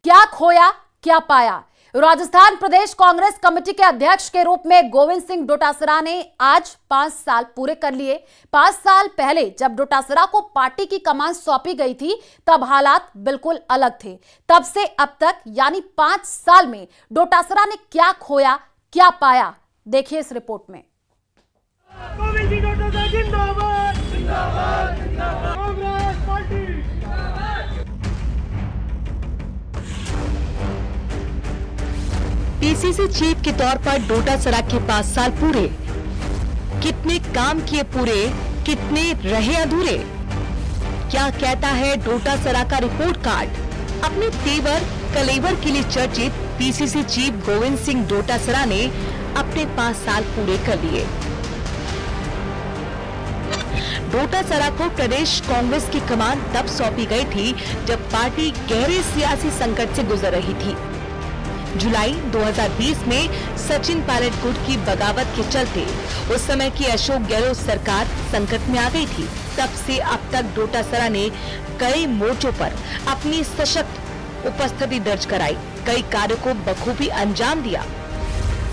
क्या खोया क्या पाया। राजस्थान प्रदेश कांग्रेस कमेटी के अध्यक्ष के रूप में गोविंद सिंह डोटासरा ने आज 5 साल पूरे कर लिए। 5 साल पहले जब डोटासरा को पार्टी की कमान सौंपी गई थी तब हालात बिल्कुल अलग थे। तब से अब तक यानी 5 साल में डोटासरा ने क्या खोया क्या पाया, देखिए इस रिपोर्ट में। गोविंद सिंह डोटासरा जिंदाबाद जिंदाबाद जिंदाबाद कांग्रेस पार्टी। पीसीसी चीफ के तौर पर डोटासरा के 5 साल पूरे। कितने काम किए पूरे, कितने रहे अधूरे, क्या कहता है डोटासरा का रिपोर्ट कार्ड। अपने तेवर कलेवर के लिए चर्चित पीसीसी चीफ गोविंद सिंह डोटासरा ने अपने 5 साल पूरे कर लिए। डोटासरा को प्रदेश कांग्रेस की कमान तब सौंपी गई थी जब पार्टी गहरे सियासी संकट से गुजर रही थी। जुलाई 2020 में सचिन पायलट गुट की बगावत के चलते उस समय की अशोक गहलोत सरकार संकट में आ गई थी। तब से अब तक डोटासरा ने कई मोर्चों पर अपनी सशक्त उपस्थिति दर्ज कराई, कई कार्यों को बखूबी अंजाम दिया।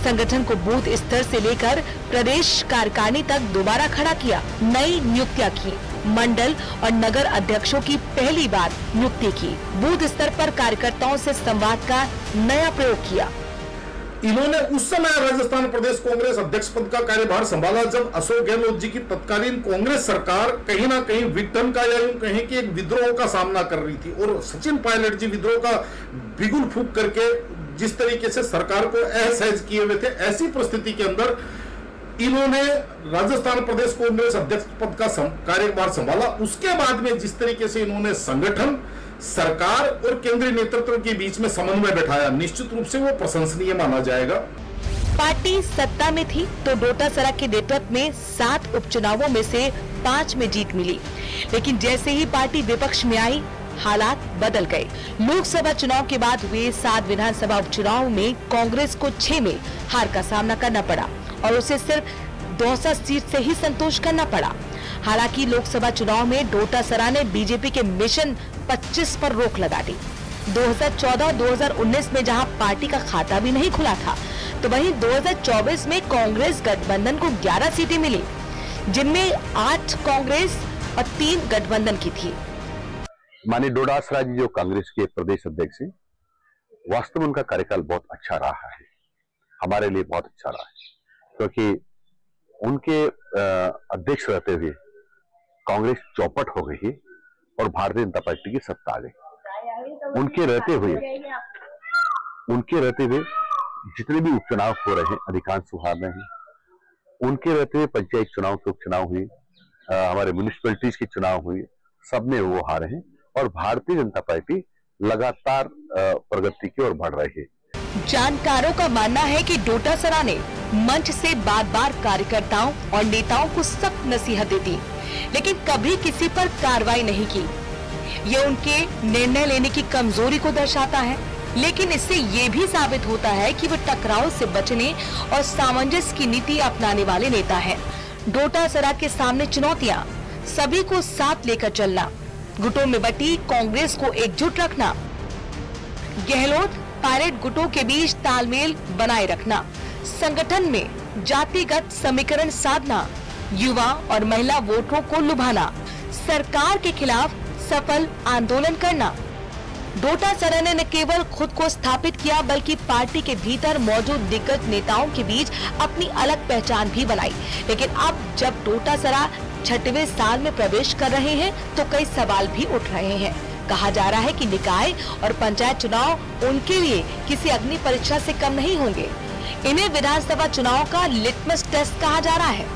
संगठन को बूथ स्तर से लेकर प्रदेश कार्यकारिणी तक दोबारा खड़ा किया, नई नियुक्तियां की, मंडल और नगर अध्यक्षों की पहली बार नियुक्ति की, बूथ स्तर पर कार्यकर्ताओं से संवाद का नया प्रयोग किया। इन्होंने उस समय राजस्थान प्रदेश कांग्रेस अध्यक्ष पद का कार्यभार संभाला जब अशोक गहलोत जी की तत्कालीन कांग्रेस सरकार कहीं ना कहीं विघटन का या यूं कहें कि एक विद्रोह का सामना कर रही थी और सचिन पायलट जी विद्रोह का बिगुल फूंक करके जिस तरीके से सरकार को असहज किए हुए थे, ऐसी परिस्थिति के अंदर इन्होंने राजस्थान प्रदेश कांग्रेस अध्यक्ष पद का कार्यभार संभाला। उसके बाद में जिस तरीके से इन्होंने संगठन, सरकार और केंद्रीय नेतृत्व के बीच में समन्वय बैठाया, निश्चित रूप से वो प्रशंसनीय माना जाएगा। पार्टी सत्ता में थी तो डोटासरा के नेतृत्व में 7 उपचुनावों में से 5 में जीत मिली, लेकिन जैसे ही पार्टी विपक्ष में आई हालात बदल गए। लोकसभा चुनाव के बाद हुए 7 विधानसभा उपचुनाव में कांग्रेस को 6 में हार का सामना करना पड़ा और उसे सिर्फ दौसा सीट से ही संतोष करना पड़ा। हालांकि लोकसभा चुनाव में डोटासरा ने बीजेपी के मिशन 25 पर रोक लगा दी। 2014-2019 में जहां पार्टी का खाता भी नहीं खुला था, तो वहीं 2024 में कांग्रेस गठबंधन को 11 सीटें मिली, जिनमें 8 कांग्रेस और 3 गठबंधन की थी। माननीय डोटासरा जी जो कांग्रेस के प्रदेश अध्यक्ष हैं, वास्तव में उनका कार्यकाल बहुत अच्छा रहा है, हमारे लिए बहुत अच्छा रहा है, क्योंकि उनके अध्यक्ष रहते हुए कांग्रेस चौपट हो गई है और भारतीय जनता पार्टी की सत्ता आ गई। उनके रहते हुए जितने भी उपचुनाव हो रहे हैं अधिकांश हार रहे हैं। उनके रहते हुए पंचायत चुनाव के उपचुनाव हुए, हमारे म्युनिसिपैलिटीज के चुनाव हुए, सब में वो हारे हैं और भारतीय जनता पार्टी लगातार प्रगति की ओर बढ़ रही है। जानकारों का मानना है कि डोटासरा ने मंच से बार बार कार्यकर्ताओं और नेताओं को सख्त नसीहतें दी, लेकिन कभी किसी पर कार्रवाई नहीं की। ये उनके निर्णय लेने की कमजोरी को दर्शाता है, लेकिन इससे ये भी साबित होता है कि वो टकराव से बचने और सामंजस्य की नीति अपनाने वाले नेता हैं। डोटासरा के सामने चुनौतियां, सभी को साथ लेकर चलना, गुटों में बटी कांग्रेस को एकजुट रखना, गहलोत पायलट गुटों के बीच तालमेल बनाए रखना, संगठन में जातिगत समीकरण साधना, युवा और महिला वोटरों को लुभाना, सरकार के खिलाफ सफल आंदोलन करना। डोटासरा ने न केवल खुद को स्थापित किया बल्कि पार्टी के भीतर मौजूद दिग्गज नेताओं के बीच अपनी अलग पहचान भी बनाई। लेकिन अब जब डोटासरा 6वें साल में प्रवेश कर रहे हैं तो कई सवाल भी उठ रहे हैं। कहा जा रहा है कि निकाय और पंचायत चुनाव उनके लिए किसी अग्नि परीक्षा से कम नहीं होंगे। इन्हें विधानसभा चुनाव का लिटमस टेस्ट कहा जा रहा है।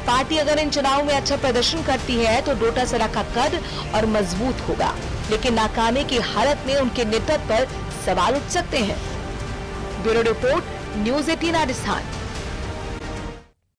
पार्टी अगर इन चुनाव में अच्छा प्रदर्शन करती है तो डोटासरा का कद और मजबूत होगा, लेकिन नाकामी की हालत में उनके नेतृत्व पर सवाल उठ सकते हैं। Bureau report, news 18 Rajasthan.